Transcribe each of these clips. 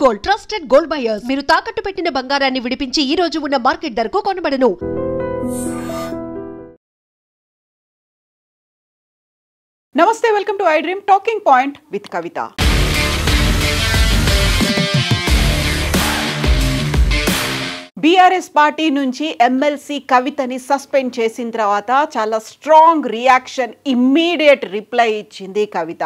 Gold trusted gold buyers మీరు తాకట్టు పెట్టిన బంగారాన్ని విడిపించి ఈ రోజు ఉన్న మార్కెట్ ధరకు కొనబడను. నమస్తే, welcome to I dream talking point with Kavitha. BRS party నుంచి ఎమ్మెల్సీ కవితని సస్పెండ్ చేసిన తర్వాత చాలా స్ట్రాంగ్ రియాక్షన్, ఇమ్మీడియట్ రిప్లై ఇచ్చింది కవిత.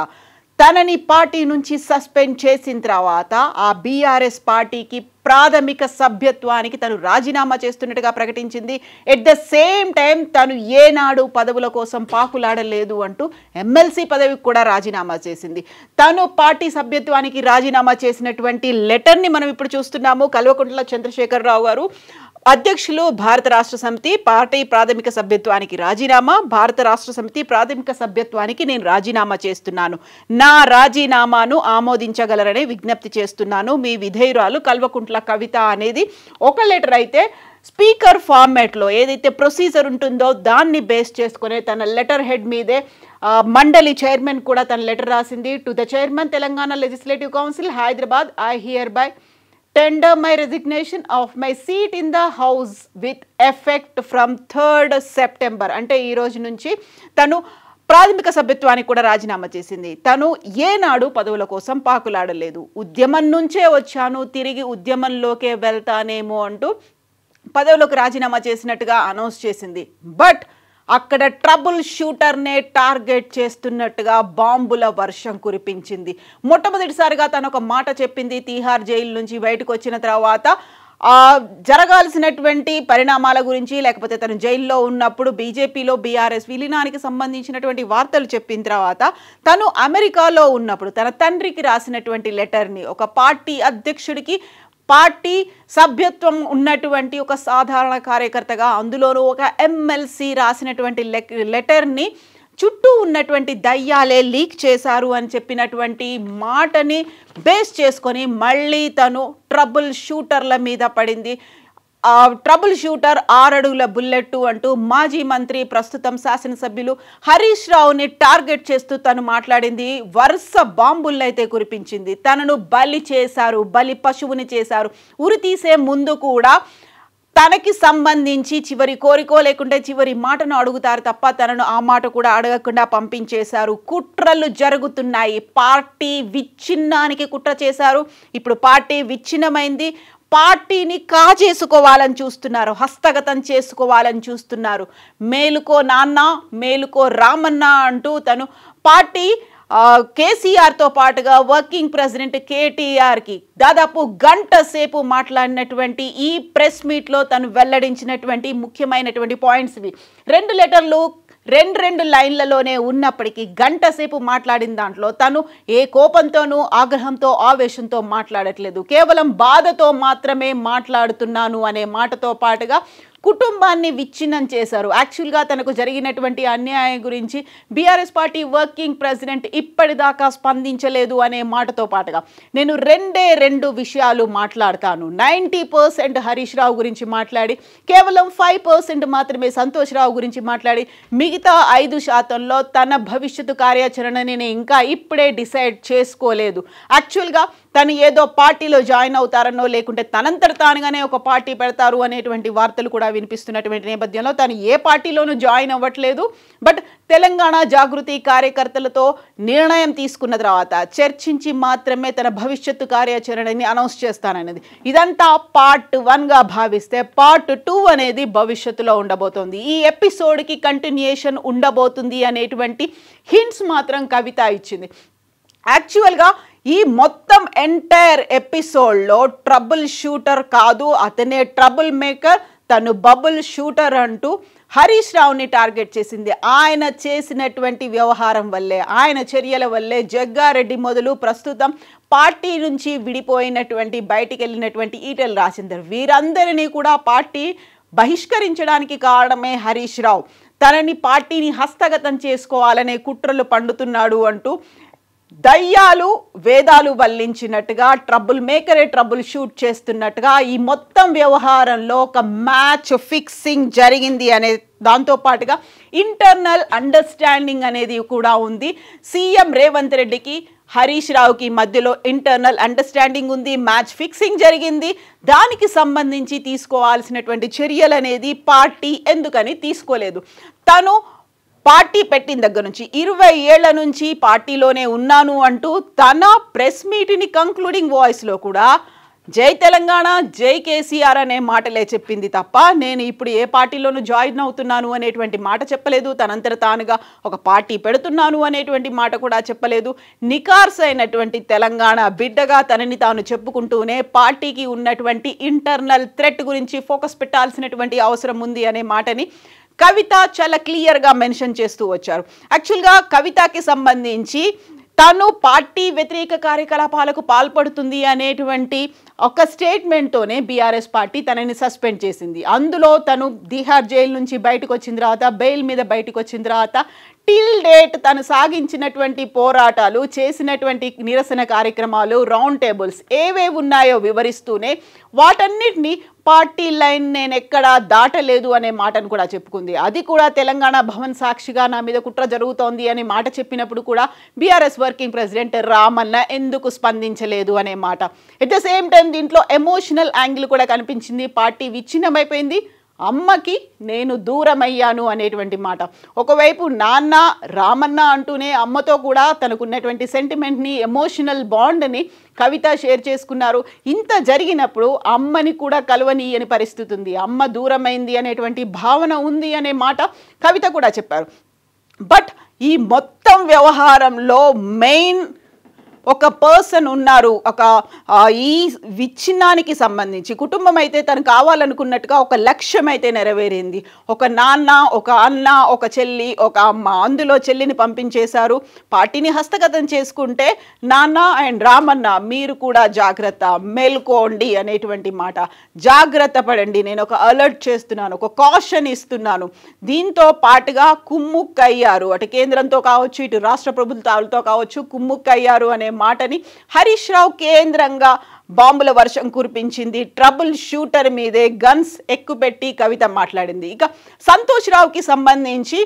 తనని పార్టీ నుంచి సస్పెండ్ చేసిన తర్వాత ఆ బీఆర్ఎస్ పార్టీకి ప్రాథమిక సభ్యత్వానికి తను రాజీనామా చేస్తున్నట్టుగా ప్రకటించింది. ఎట్ ద సేమ్ టైం తను ఏనాడు పదవుల కోసం పాకులాడలేదు అంటూ ఎమ్మెల్సీ పదవికి కూడా రాజీనామా చేసింది. తను పార్టీ సభ్యత్వానికి రాజీనామా చేసినటువంటి లెటర్ని మనం ఇప్పుడు చూస్తున్నాము. కల్వకుంట్ల చంద్రశేఖరరావు గారు అధ్యక్షులు, భారత రాష్ట్ర సమితి పార్టీ ప్రాథమిక సభ్యత్వానికి రాజీనామా, భారత రాష్ట్ర సమితి ప్రాథమిక సభ్యత్వానికి నేను రాజీనామా చేస్తున్నాను, నా రాజీనామాను ఆమోదించగలరని విజ్ఞప్తి చేస్తున్నాను, మీ విధేయురాలు కల్వకుంట్ల కవిత అనేది ఒక లెటర్. అయితే స్పీకర్ ఫార్మాట్లో ఏదైతే ప్రొసీజర్ ఉంటుందో దాన్ని బేస్ చేసుకునే తన లెటర్ హెడ్ మీదే మండలి చైర్మన్ కూడా తన లెటర్ రాసింది. To the chairman Telangana legislative council Hyderabad, I here by tender my resignation of my seat in the house with effect from 3rd September. అంటే ఈ రోజు నుంచి తను ప్రాథమిక సభ్యత్వానికి కూడా రాజీనామా చేసింది. తను ఏనాడు పదవుల కోసం పాకులాడలేదు, ఉద్యమం నుంచే వచ్చాను, తిరిగి ఉద్యమంలోకే వెళ్తానేమో అంటూ పదవులకు రాజీనామా చేసినట్టుగా అనౌన్స్ చేసింది. బట్ అక్కడ ట్రబుల్ షూటర్నే టార్గెట్ చేస్తున్నట్టుగా బాంబుల వర్షం కురిపించింది. మొట్టమొదటిసారిగా తను ఒక మాట చెప్పింది. తీహార్ జైలు నుంచి బయటకు వచ్చిన తర్వాత జరగాల్సినటువంటి పరిణామాల గురించి, లేకపోతే తను జైల్లో ఉన్నప్పుడు బీజేపీలో బీఆర్ఎస్ విలీనానికి సంబంధించినటువంటి వార్తలు చెప్పిన తర్వాత తను అమెరికాలో ఉన్నప్పుడు తన తండ్రికి రాసినటువంటి లెటర్ని ఒక పార్టీ అధ్యక్షుడికి, పార్టీ సభ్యత్వం ఉన్నటువంటి ఒక సాధారణ కార్యకర్తగా, అందులోనూ ఒక ఎమ్మెల్సీ రాసినటువంటి లెటర్ని చుట్టూ ఉన్నటువంటి దయ్యాలే లీక్ చేశారు అని చెప్పినటువంటి మాటని బేస్ చేసుకొని మళ్ళీ తను ట్రబుల్ షూటర్ల మీద పడింది. ట్రబుల్ షూటర్ 6 అడుగుల బుల్లెట్ అంటూ మాజీ మంత్రి, ప్రస్తుతం శాసనసభ్యులు హరీష్ రావుని టార్గెట్ చేస్తూ తను మాట్లాడింది. వరుస బాంబులను అయితే కురిపించింది. తనను బలి చేశారు, బలి పశువుని చేశారు. ఉరి తీసే ముందు కూడా తనకి సంబంధించి చివరి కోరికో లేకుంటే చివరి మాటను అడుగుతారు తప్ప తనను ఆ మాట కూడా అడగకుండా పంపించేశారు. కుట్రలు జరుగుతున్నాయి. పార్టీ విచ్ఛిన్నానికి కుట్ర చేశారు. ఇప్పుడు పార్టీ విచ్ఛిన్నమైంది. పార్టీని కాజేసుకోవాలని చూస్తున్నారు, హస్తగతం చేసుకోవాలని చూస్తున్నారు. మేలుకో నాన్న, మేలుకో రామన్న అంటూ తను పార్టీ కేసీఆర్తో పాటుగా వర్కింగ్ ప్రెసిడెంట్ కేటీఆర్కి దాదాపు గంట సేపు మాట్లాడినటువంటి ఈ ప్రెస్ మీట్లో తను వెల్లడించినటువంటి ముఖ్యమైనటువంటి పాయింట్స్ ఇవి. 2 లెటర్లు 2 లైన్లలోనే ఉన్నప్పటికీ గంట సేపు మాట్లాడిన దాంట్లో తను ఏ కోపంతోనూ, ఆగ్రహంతో, ఆవేశంతో మాట్లాడట్లేదు. కేవలం బాధతో మాత్రమే మాట్లాడుతున్నాను అనే మాటతో పాటుగా కుటుంబాన్ని విచ్ఛిన్నం చేశారు. యాక్చువల్గా తనకు జరిగినటువంటి అన్యాయం గురించి బీఆర్ఎస్ పార్టీ వర్కింగ్ ప్రెసిడెంట్ ఇప్పటిదాకా స్పందించలేదు అనే మాటతో పాటుగా నేను 2 విషయాలు మాట్లాడతాను. 90% హరీష్ రావు గురించి మాట్లాడి, కేవలం 5% మాత్రమే సంతోష్ రావు గురించి మాట్లాడి, మిగతా 5%లో తన భవిష్యత్తు కార్యాచరణని నేను ఇంకా ఇప్పుడే డిసైడ్ చేసుకోలేదు. యాక్చువల్గా తను ఏదో పార్టీలో జాయిన్ అవుతారనో, లేకుంటే తనంతట తానుగానే ఒక పార్టీ పెడతారు అనేటువంటి వార్తలు కూడా వినిపిస్తున్నటువంటి నేపథ్యంలో తను ఏ పార్టీలోనూ జాయిన్ అవ్వట్లేదు. బట్ తెలంగాణ జాగృతి కార్యకర్తలతో నిర్ణయం తీసుకున్న తర్వాత చర్చించి మాత్రమే తన భవిష్యత్తు కార్యాచరణని అనౌన్స్ చేస్తాననేది. ఇదంతా పార్ట్ 1గా భావిస్తే పార్ట్ 2 అనేది భవిష్యత్తులో ఉండబోతోంది. ఈ ఎపిసోడ్కి కంటిన్యూయేషన్ ఉండబోతుంది అనేటువంటి హింట్స్ మాత్రం కవిత ఇచ్చింది. యాక్చువల్గా ఈ మొత్తం ఎంటైర్ ఎపిసోడ్లో ట్రబుల్ షూటర్ కాదు, అతనే ట్రబుల్ మేకర్, తను బబుల్ షూటర్ అంటూ హరీష్ రావుని టార్గెట్ చేసింది. ఆయన చేసినటువంటి వ్యవహారం వల్లే, ఆయన చర్యల వల్లే జగ్గారెడ్డి మొదలు ప్రస్తుతం పార్టీ నుంచి విడిపోయినటువంటి, బయటికి వెళ్ళినటువంటి ఈటెల రాజేందర్, వీరందరినీ కూడా పార్టీ బహిష్కరించడానికి కారణమే హరీష్ రావు. తనని పార్టీని హస్తగతం చేసుకోవాలనే కుట్రలు పండుతున్నాడు అంటూ దయ్యాలు వేదాలు వల్లించినట్టుగా, ట్రబుల్ మేకరే ట్రబుల్ షూట్ చేస్తున్నట్టుగా ఈ మొత్తం వ్యవహారంలో ఒక మ్యాచ్ ఫిక్సింగ్ జరిగింది అనే దాంతో పాటుగా ఇంటర్నల్ అండర్స్టాండింగ్ అనేది కూడా ఉంది. సీఎం రేవంత్ రెడ్డికి హరీష్ రావుకి మధ్యలో ఇంటర్నల్ అండర్స్టాండింగ్ ఉంది, మ్యాచ్ ఫిక్సింగ్ జరిగింది. దానికి సంబంధించి తీసుకోవాల్సినటువంటి చర్యలు అనేది పార్టీ ఎందుకని తీసుకోలేదు. తను పార్టీ పెట్టిన దగ్గర నుంచి 20 ఏళ్ల నుంచి పార్టీలోనే ఉన్నాను అంటూ తన ప్రెస్ మీట్ని కంక్లూడింగ్ వాయిస్లో కూడా జై తెలంగాణ, జై కేసీఆర్ అనే మాటలే చెప్పింది తప్ప నేను ఇప్పుడు ఏ పార్టీలోనూ జాయిన్ అవుతున్నాను అనేటువంటి మాట చెప్పలేదు. తనంతట తానుగా ఒక పార్టీ పెడుతున్నాను అనేటువంటి మాట కూడా చెప్పలేదు. నికార్స్ అయినటువంటి తెలంగాణ బిడ్డగా తనని తాను చెప్పుకుంటూనే పార్టీకి ఉన్నటువంటి ఇంటర్నల్ థ్రెట్ గురించి ఫోకస్ పెట్టాల్సినటువంటి అవసరం ఉంది అనే మాటని కవిత చాలా క్లియర్గా మెన్షన్ చేస్తూ వచ్చారు. యాక్చువల్గా కవితకి సంబంధించి తను పార్టీ వ్యతిరేక కార్యకలాపాలకు పాల్పడుతుంది అనేటువంటి ఒక స్టేట్మెంట్తోనే బీఆర్ఎస్ పార్టీ తనని సస్పెండ్ చేసింది. అందులో తను తిహార్ జైలు నుంచి బయటకు వచ్చిన తర్వాత, బెయిల్ మీద బయటకు వచ్చిన తర్వాత టిల్ డేట్ తను సాగించినటువంటి పోరాటాలు, చేసినటువంటి నిరసన కార్యక్రమాలు, రౌండ్ టేబుల్స్ ఏవేవి ఉన్నాయో వివరిస్తూనే వాటన్నిటిని పార్టీ లైన్ నేను ఎక్కడా దాటలేదు అనే మాటను కూడా చెప్పుకుంది. అది కూడా తెలంగాణ భవన్ సాక్షిగా నా మీద కుట్ర జరుగుతోంది అనే మాట చెప్పినప్పుడు కూడా బీఆర్ఎస్ వర్కింగ్ ప్రెసిడెంట్ రామన్న ఎందుకు స్పందించలేదు అనే మాట. ఎట్ ద సేమ్ టైం దీంట్లో ఎమోషనల్ యాంగిల్ కూడా కనిపించింది. పార్టీ విచ్ఛిన్నమైపోయింది, అమ్మకి నేను దూరమయ్యాను అనేటువంటి మాట. ఒకవైపు నాన్న రామన్న అంటూనే అమ్మతో కూడా తనకున్నటువంటి సెంటిమెంట్ని, ఎమోషనల్ బాండ్ని కవిత షేర్ చేసుకున్నారు. ఇంత జరిగినప్పుడు అమ్మని కూడా కలవనీయని పరిస్థితి ఉంది, అమ్మ దూరమైంది అనేటువంటి భావన ఉంది అనే మాట కవిత కూడా చెప్పారు. బట్ ఈ మొత్తం వ్యవహారంలో మెయిన్ ఒక పర్సన్ ఉన్నారు. ఈ విచ్ఛిన్నానికి సంబంధించి కుటుంబం అయితే తను కావాలనుకున్నట్టుగా ఒక లక్ష్యం అయితే నెరవేరింది. ఒక నాన్న, ఒక అన్న, ఒక చెల్లి, ఒక అమ్మ. అందులో చెల్లిని పంపించేశారు. పార్టీని హస్తగతం చేసుకుంటే నాన్న అండ్ రామన్న మీరు కూడా జాగ్రత్త, మేల్కోండి అనేటువంటి మాట. జాగ్రత్త పడండి, నేను ఒక అలర్ట్ చేస్తున్నాను, ఒక కాషన్ ఇస్తున్నాను. దీంతో పాటుగా కుమ్ముక్కయ్యారు. అటు కేంద్రంతో కావచ్చు, ఇటు రాష్ట్ర ప్రభుత్వాలతో కావచ్చు కుమ్ముక్కయ్యారు అనే మాటని హరీష్ రావు కేంద్రంగా బాంబుల వర్షం కురిపించింది. ట్రబుల్ షూటర్ మీదే గన్స్ ఎక్కుపెట్టి కవిత మాట్లాడింది. ఇక సంతోష్ రావుకి సంబంధించి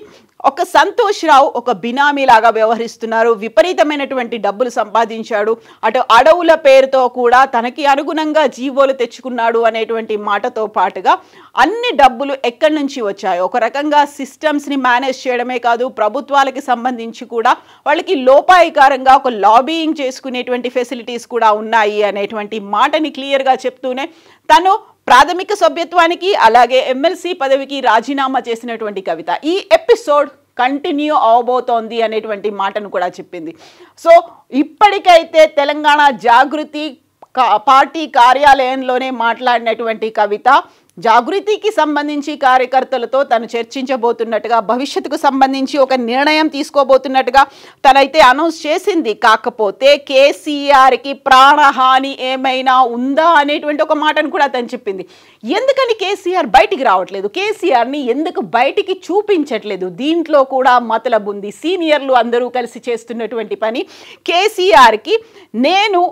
సంతోష్ రావు ఒక బినామీ లాగా వ్యవహరిస్తున్నారు. విపరీతమైనటువంటి డబ్బులు సంపాదించాడు, అటు అడవుల పేరుతో కూడా తనకి అనుగుణంగా జీవోలు తెచ్చుకున్నాడు అనేటువంటి మాటతో పాటుగా అన్ని డబ్బులు ఎక్కడి నుంచి వచ్చాయో ఒక రకంగా సిస్టమ్స్ని మేనేజ్ చేయడమే కాదు, ప్రభుత్వాలకి సంబంధించి కూడా వాళ్ళకి లోపాయికారంగా ఒక లాబీయింగ్ చేసుకునేటువంటి ఫెసిలిటీస్ కూడా ఉన్నాయి అనేటువంటి మాటని క్లియర్గా చెప్తూనే తను ప్రాథమిక సభ్యత్వానికి అలాగే ఎమ్మెల్సీ పదవికి రాజీనామా చేసినటువంటి కవిత ఈ ఎపిసోడ్ కంటిన్యూ అవబోతోంది అనేటువంటి మాటను కూడా చెప్పింది. సో ఇప్పటికైతే తెలంగాణ జాగృతి పార్టీ కార్యాలయంలోనే మాట్లాడినటువంటి కవిత జాగృతికి సంబంధించి కార్యకర్తలతో తను చర్చించబోతున్నట్టుగా, భవిష్యత్తుకు సంబంధించి ఒక నిర్ణయం తీసుకోబోతున్నట్టుగా తనైతే అనౌన్స్ చేసింది. కాకపోతే కేసీఆర్కి ప్రాణహాని ఏమైనా ఉందా అనేటువంటి ఒక మాటను కూడా తను చెప్పింది. ఎందుకని కేసీఆర్ బయటికి రావట్లేదు, కేసీఆర్ని ఎందుకు బయటికి చూపించట్లేదు, దీంట్లో కూడా మతలబు ఉంది. సీనియర్లు అందరూ కలిసి చేస్తున్నటువంటి పని. కేసీఆర్కి నేను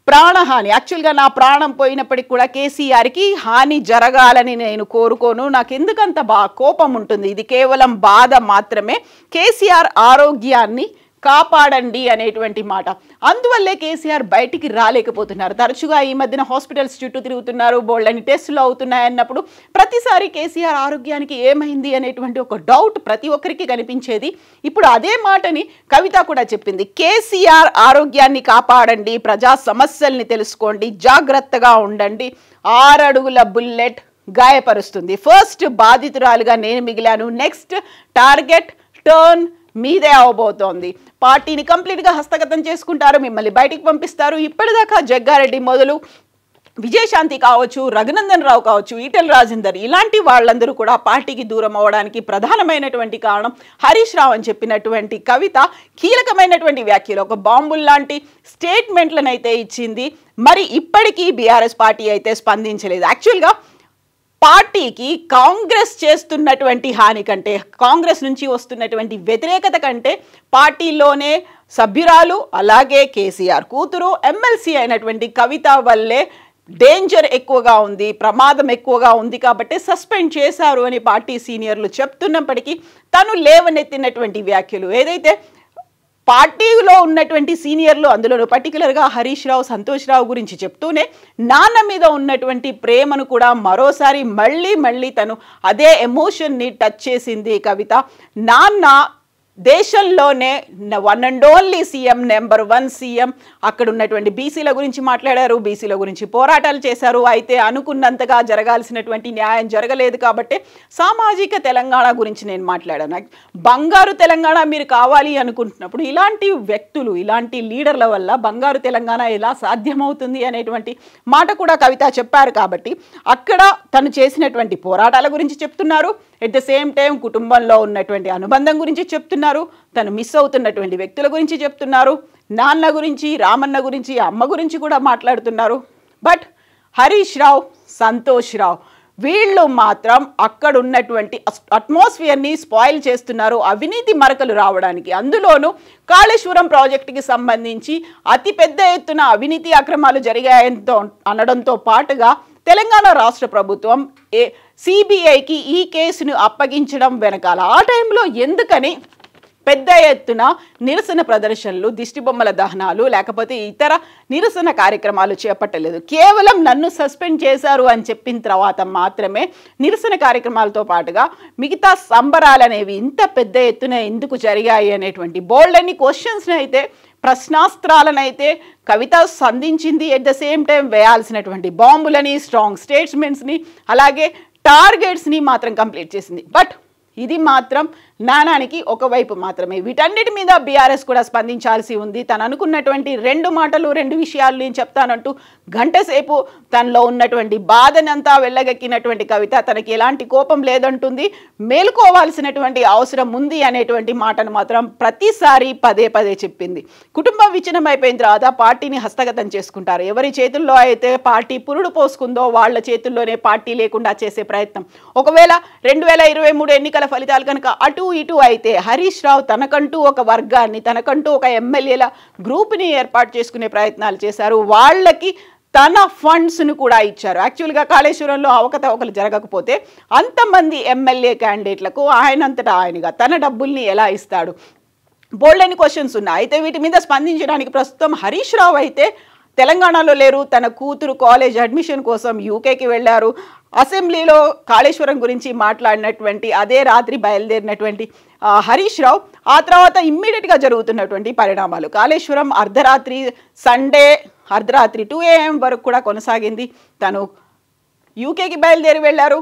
ప్రాణహాని, యాక్చువల్గా నా ప్రాణం పోయినప్పటికి కూడా కేసీఆర్కి హాని జరగాలని నేను కోరుకోను, నాకు ఎందుకంత కోపం ఉంటుంది, ఇది కేవలం బాధ మాత్రమే, కేసీఆర్ ఆరోగ్యాన్ని కాపాడండి అనేటువంటి మాట. అందువల్లే కేసీఆర్ బయటికి రాలేకపోతున్నారు. తరచుగా ఈ మధ్యన హాస్పిటల్స్ చుట్టూ తిరుగుతున్నారు, బోల్డని టెస్టులు అవుతున్నాయన్నప్పుడు ప్రతిసారి కేసీఆర్ ఆరోగ్యానికి ఏమైంది అనేటువంటి ఒక డౌట్ ప్రతి ఒక్కరికి కనిపించేది. ఇప్పుడు అదే మాటని కవిత కూడా చెప్పింది. కేసీఆర్ ఆరోగ్యాన్ని కాపాడండి, ప్రజా సమస్యల్ని తెలుసుకోండి, జాగ్రత్తగా ఉండండి. 6 అడుగుల బుల్లెట్ గాయపరుస్తుంది. ఫస్ట్ బాధితురాలుగా నేను మిగిలాను, నెక్స్ట్ టార్గెట్ టర్న్ మీదే అవబోతోంది. పార్టీని కంప్లీట్గా హస్తగతం చేసుకుంటారు, మిమ్మల్ని బయటికి పంపిస్తారు. ఇప్పటిదాకా జగ్గారెడ్డి మొదలు విజయశాంతి కావచ్చు, రఘునందన్ రావు కావచ్చు, ఈటెల రాజేందర్ ఇలాంటి వాళ్ళందరూ కూడా పార్టీకి దూరం అవ్వడానికి ప్రధానమైనటువంటి కారణం హరీష్ రావు అని చెప్పినటువంటి కవిత కీలకమైనటువంటి వ్యాఖ్యలు, ఒక బాంబుల్ లాంటి స్టేట్మెంట్లను అయితే ఇచ్చింది. మరి ఇప్పటికీ బీఆర్ఎస్ పార్టీ అయితే స్పందించలేదు. యాక్చువల్గా పార్టీకి కాంగ్రెస్ చేస్తున్నటువంటి హాని కంటే, కాంగ్రెస్ నుంచి వస్తున్నటువంటి వ్యతిరేకత కంటే పార్టీలోనే సభ్యురాలు అలాగే కేసీఆర్ కూతురు ఎమ్మెల్సీ అయినటువంటి కవిత వల్లే డేంజర్ ఎక్కువగా ఉంది, ప్రమాదం ఎక్కువగా ఉంది కాబట్టి సస్పెండ్ చేశారు అని పార్టీ సీనియర్లు చెప్తున్నప్పటికీ తను లేవనెత్తినటువంటి వ్యాఖ్యలు ఏదైతే పార్టీలో ఉన్నటువంటి సీనియర్లు, అందులో పర్టికులర్గా హరీష్ రావు, సంతోష్ రావు గురించి చెప్తూనే నాన్న మీద ఉన్నటువంటి ప్రేమను కూడా మరోసారి మళ్ళీ తను అదే ఎమోషన్ని టచ్ చేసింది కవిత. నాన్న దేశంలోనే one and only CM, number 1 CM. అక్కడ ఉన్నటువంటి బీసీల గురించి మాట్లాడారు, బీసీల గురించి పోరాటాలు చేశారు. అయితే అనుకున్నంతగా జరగాల్సినటువంటి న్యాయం జరగలేదు కాబట్టి సామాజిక తెలంగాణ గురించి నేను మాట్లాడాను. బంగారు తెలంగాణ మీరు కావాలి అనుకుంటున్నప్పుడు ఇలాంటి వ్యక్తులు, ఇలాంటి లీడర్ల వల్ల బంగారు తెలంగాణ ఎలా సాధ్యమవుతుంది అనేటువంటి మాట కూడా కవిత చెప్పారు. కాబట్టి అక్కడ తను చేసినటువంటి పోరాటాల గురించి చెప్తున్నారు. ఎట్ ద సేమ్ టైం కుటుంబంలో ఉన్నటువంటి అనుబంధం గురించి చెప్తున్నారు, తను మిస్ అవుతున్నటువంటి వ్యక్తుల గురించి చెప్తున్నారు, నాన్న గురించి, రామన్న గురించి, అమ్మ గురించి కూడా మాట్లాడుతున్నారు. బట్ హరీష్ రావు, సంతోష్ రావు వీళ్ళు మాత్రం అక్కడ ఉన్నటువంటి అట్మాస్ఫియర్ని స్పాయిల్ చేస్తున్నారు అవినీతి మరకలు రావడానికి. అందులోనూ కాళేశ్వరం ప్రాజెక్టుకి సంబంధించి అతిపెద్ద ఎత్తున అవినీతి అక్రమాలు జరిగాయంతో అనడంతో పాటుగా తెలంగాణ రాష్ట్ర ప్రభుత్వం సిబిఐకి ఈ కేసును అప్పగించడం వెనకాల ఆ టైంలో ఎందుకని పెద్ద ఎత్తున నిరసన ప్రదర్శనలు, దిష్టిబొమ్మల దహనాలు, లేకపోతే ఇతర నిరసన కార్యక్రమాలు చేపట్టలేదు? కేవలం నన్ను సస్పెండ్ చేశారు అని చెప్పిన తర్వాత మాత్రమే నిరసన కార్యక్రమాలతో పాటుగా మిగతా సంబరాలు అనేవి ఇంత పెద్ద ఎత్తున ఎందుకు జరిగాయి అనేటువంటి బోల్డ్ అన్ని క్వశ్చన్స్ని అయితే, ప్రశ్నాస్త్రాలనైతే కవిత సంధించింది. ఎట్ ద సేమ్ టైం వేయాల్సినటువంటి బాంబులని, స్ట్రాంగ్ స్టేట్మెంట్స్ని, అలాగే టార్గెట్స్ని మాత్రం కంప్లీట్ చేసింది. బట్ ఇది మాత్రం నానానికి ఒకవైపు మాత్రమే. వీటన్నిటి మీద బీఆర్ఎస్ కూడా స్పందించాల్సి ఉంది. తను అనుకున్నటువంటి 2 మాటలు 2 విషయాలు నేను చెప్తానంటూ గంట సేపు తనలో ఉన్నటువంటి బాధనంతా వెళ్ళగక్కినటువంటి కవిత తనకి ఎలాంటి కోపం లేదంటుంది, మేలుకోవాల్సినటువంటి అవసరం ఉంది అనేటువంటి మాటను మాత్రం ప్రతిసారి పదే చెప్పింది. కుటుంబం విచ్ఛిన్నం అయిపోయిన తర్వాత పార్టీని హస్తగతం చేసుకుంటారు. ఎవరి చేతుల్లో అయితే పార్టీ పురుడు పోసుకుందో వాళ్ళ చేతుల్లోనే పార్టీ లేకుండా చేసే ప్రయత్నం. ఒకవేళ 2023 ఎన్నికల ఫలితాలు కనుక అటు ఇటు అయితే హరీష్ రావు తనకంటూ ఒక వర్గాన్ని, తనకంటూ ఒక ఎమ్మెల్యేల గ్రూప్ని ఏర్పాటు చేసుకునే ప్రయత్నాలు చేశారు. వాళ్ళకి తన ఫండ్స్ను కూడా ఇచ్చారు. యాక్చువల్గా కాళేశ్వరంలో అవకతవకలు జరగకపోతే అంతమంది ఎమ్మెల్యే క్యాండిడేట్లకు ఆయనంతటా ఆయనగా తన డబ్బుల్ని ఎలా ఇస్తాడు? బోల్డ్ అని క్వశ్చన్స్ ఉన్నాయి. అయితే వీటి మీద స్పందించడానికి ప్రస్తుతం హరీష్ రావు అయితే తెలంగాణలో లేరు. తన కూతురు కాలేజ్ అడ్మిషన్ కోసం యూకేకి వెళ్ళారు. అసెంబ్లీలో కాళేశ్వరం గురించి మాట్లాడినటువంటి అదే రాత్రి బయలుదేరినటువంటి హరీష్ రావు ఆ తర్వాత ఇమ్మీడియట్గా జరుగుతున్నటువంటి పరిణామాలు, కాళేశ్వరం అర్ధరాత్రి, సండే అర్ధరాత్రి 2 AM వరకు కూడా కొనసాగింది. తను యూకేకి బయలుదేరి వెళ్ళారు.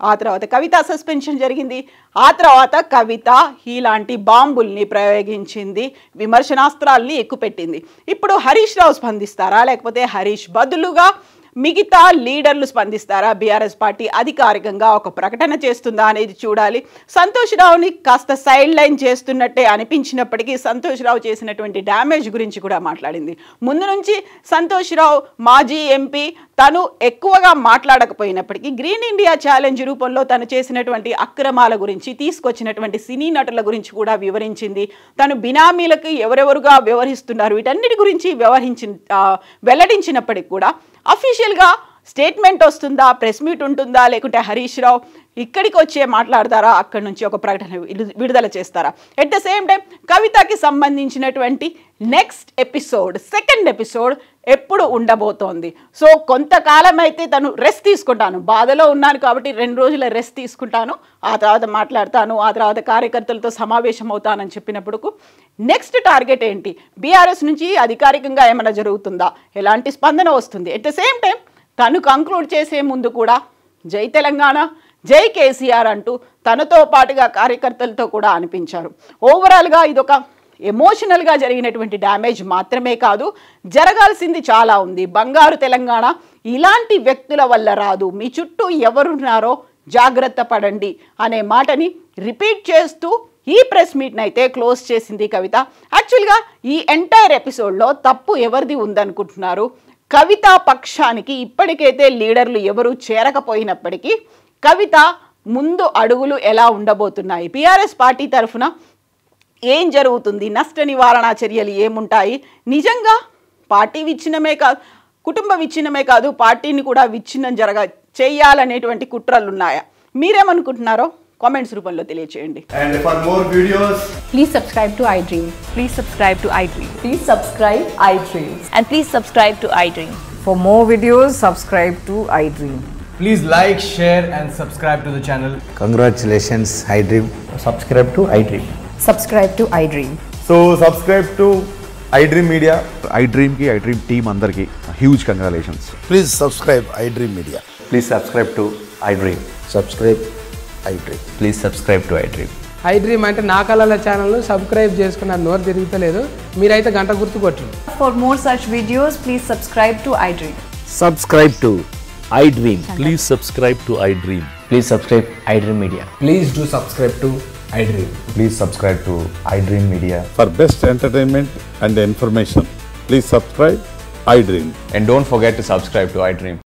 ఆ తర్వాత కవిత సస్పెన్షన్ జరిగింది. ఆ తర్వాత కవిత ఇలాంటి బాంబుల్ని ప్రయోగించింది, విమర్శనాస్త్రాల్ని ఎక్కుపెట్టింది. ఇప్పుడు హరీష్ రావు స్పందిస్తారా, లేకపోతే హరీష్ బదులుగా మిగతా లీడర్లు స్పందిస్తారా? బీఆర్ఎస్ పార్టీ అధికారికంగా ఒక ప్రకటన చేస్తుందా అనేది చూడాలి. సంతోష్ రావుని కాస్త సైడ్ లైన్ చేస్తున్నట్టే అనిపించినప్పటికీ సంతోష్ రావు చేసినటువంటి డ్యామేజ్ గురించి కూడా మాట్లాడింది. ముందు నుంచి సంతోష్ రావు మాజీ ఎంపీ, తను ఎక్కువగా మాట్లాడకపోయినప్పటికీ గ్రీన్ ఇండియా ఛాలెంజ్ రూపంలో తను చేసినటువంటి అక్రమాల గురించి, తీసుకొచ్చినటువంటి సినీ నటుల గురించి కూడా వివరించింది. తను బినామీలకు ఎవరెవరుగా వ్యవహరిస్తున్నారు వీటన్నిటి గురించి వెల్లడించినప్పటికి కూడా అఫీషియల్గా స్టేట్మెంట్ వస్తుందా, ప్రెస్ మీట్ ఉంటుందా, లేకుంటే హరీష్ రావు ఇక్కడికి వచ్చే మాట్లాడతారా, అక్కడి నుంచి ఒక ప్రకటన విడుదల చేస్తారా? ఎట్ ద సేమ్ టైం కవితకి సంబంధించినటువంటి నెక్స్ట్ ఎపిసోడ్, 2nd ఎపిసోడ్ ఎప్పుడు ఉండబోతోంది? సో కొంతకాలం అయితే తను రెస్ట్ తీసుకుంటాను, బాధలో ఉన్నాను కాబట్టి 2 రోజుల రెస్ట్ తీసుకుంటాను, ఆ తర్వాత మాట్లాడతాను, ఆ తర్వాత కార్యకర్తలతో సమావేశం అవుతానని చెప్పినప్పుడు నెక్స్ట్ టార్గెట్ ఏంటి? బీఆర్ఎస్ నుంచి అధికారికంగా ఏమైనా జరుగుతుందా, ఎలాంటి స్పందన వస్తుంది? ఎట్ ద సేమ్ టైం తను కంక్లూడ్ చేసే ముందు కూడా జై తెలంగాణ, జై కేసీఆర్ అంటూ తనతో పాటుగా కార్యకర్తలతో కూడా అనిపించారు. ఓవరాల్గా ఇదొక ఎమోషనల్గా జరిగినటువంటి డ్యామేజ్ మాత్రమే కాదు, జరగాల్సింది చాలా ఉంది. బంగారు తెలంగాణ ఇలాంటి వ్యక్తుల వల్ల రాదు, మీ చుట్టూ ఎవరున్నారో జాగ్రత్త పడండి అనే మాటని రిపీట్ చేస్తూ ఈ ప్రెస్ మీట్ని అయితే క్లోజ్ చేసింది కవిత. యాక్చువల్గా ఈ ఎంటైర్ ఎపిసోడ్లో తప్పు ఎవరిది ఉందనుకుంటున్నారు? కవిత పక్షానికి ఇప్పటికైతే లీడర్లు ఎవరు చేరకపోయినప్పటికీ కవిత ముందు అడుగులు ఎలా ఉండబోతున్నాయి, బీఆర్ఎస్ పార్టీ తరఫున ఏం జరుగుతుంది, నష్ట నివారణ చర్యలు ఏముంటాయి, నిజంగా పార్టీ విచ్ఛిన్నమే కాదు, కుటుంబ విచ్ఛిన్నమే కాదు, పార్టీని కూడా విచ్ఛిన్నం చేయాలనేటువంటి కుట్రలు ఉన్నాయా? మీరేమనుకుంటున్నారో కామెంట్స్ రూపంలో తెలియజేయండి. And for more videos, Please subscribe to iDream. Please subscribe to iDream. Please subscribe iDream. And please subscribe to iDream. For more videos, subscribe to iDream. Please like, share and subscribe to the channel. Congratulations, iDream. Subscribe to iDream. Subscribe to iDream. so subscribe to iDream Media. iDream team andarki huge congratulations. Please subscribe iDream Media. Please subscribe to iDream. Subscribe iDream. Please subscribe to iDream. iDream అంటే నా కళల ఛానల్ను subscribe చేసుకున్న నోరు తిరుగుతలేదు, మీరైతే గంట గుర్తు కొట్టండి. For more such videos, please subscribe to iDream. Subscribe to iDream. Please subscribe to iDream. Please subscribe iDream Media. Please do subscribe to iDream. Please subscribe to iDream Media. For best entertainment and information, please subscribe iDream. And don't forget to subscribe to iDream.